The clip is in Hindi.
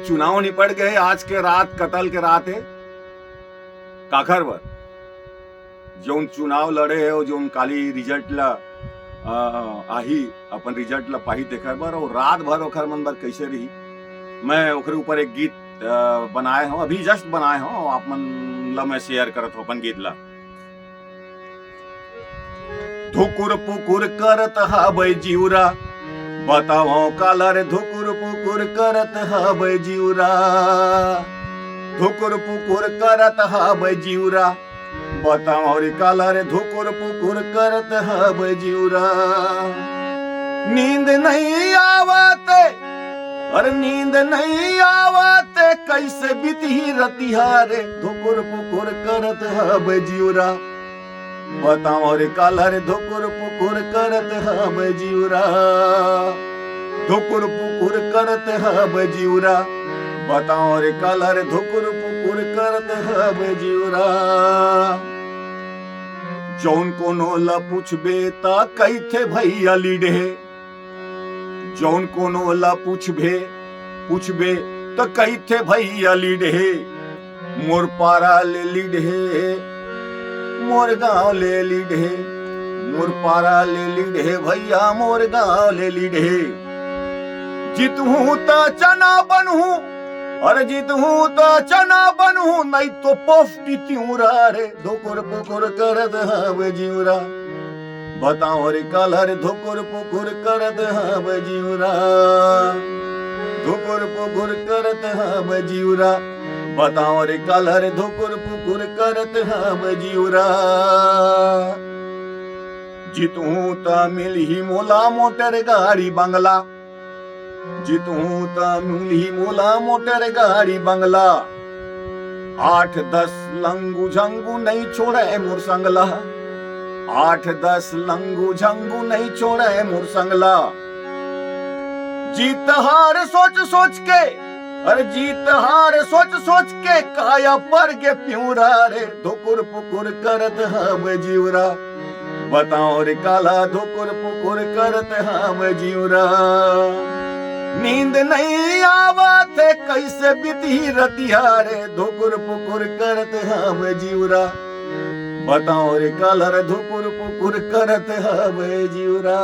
चुनाव निपट गए आज के रात, कतल के रात है काखर बर जो चुनाव लड़े है और जो काली रिजल्ट ला आही अपन रिजल्ट ला पाही देखे बर और रात भर ओखर मन बर कैसे रही। मैं ओखरे ऊपर एक गीत बनाए हूँ, अभी जस्ट बनाए हूँ, आप मन ला मैं शेयर करत हूँ अपन गीत ला। धुकुर पुकुर करत हाबै जिउरा, बताओ कालर धुकुर पुकुर करत हाबै जिउरा, धुकुर पुकुर करत हाबै जिउरा, बताओ रे कालर धुकुर पुकुर करत हाबै जिउरा। नींद नहीं आवते, अरे नींद नहीं आवते, कैसे बीती रतिहा रे, धुकुर पुकुर करत हाबै जिउरा, बताओ रे कालर धुकुर पुकुर करत हाबै जिउरा, धुकुर पुकुर करत हाबै जिउरा, बताओ रे कालर धुकुर पुकुर करत हाबै जिउरा। जौन कोनो ला पूछबे ता कैथे भैया लीडे, जौन कोनो ला पूछबे तो कैथे भैया लीडे, मोर पारा ले लीडे, मोर गाँव ले लीडे, मोर पारा ले लीडे भैया, मोर गाँव ले लीडे। जीतहूं तो चना बनहूं, अरे जीतहूं तो चना बनहूं, नहीं तो पोफ्टी त्यूरा रे, धुकुर पुकुर करत हाबै जिउरा, बताओ रे कालर धुकुर पुकुर करत हाबै जिउरा, धुकुर पुकुर करत हाबै जिउरा, बताओ रे कालर धुकुर पुकुर करत हाबै जिउरा। जीतहूं ता मिलही मोला मोटर गाड़ी बंगला, जीतहूं ता मिलही मोला मोटर गाड़ी बंगला, 8-10 लंगू झंगू नहीं छोड़े मोर संगला, 8-10 लंगू झंगू नहीं छोड़े मोर संगला। जीत हार सोच सोच के, अरे जीत हार सोच सोच के, काया पर के प्यूरा रे, धुकुर पुकुर करत हाबै जिउरा, बताओ रे काला धुकुर पुकुर करत हाबै जिउरा। नींद नहीं आवते, कैसे बीती रतिहा रे, धुकुर पुकुर करत हाबै जिउरा, बताओ रे कालर धुकुर पुकुर करत हाबै जिउरा।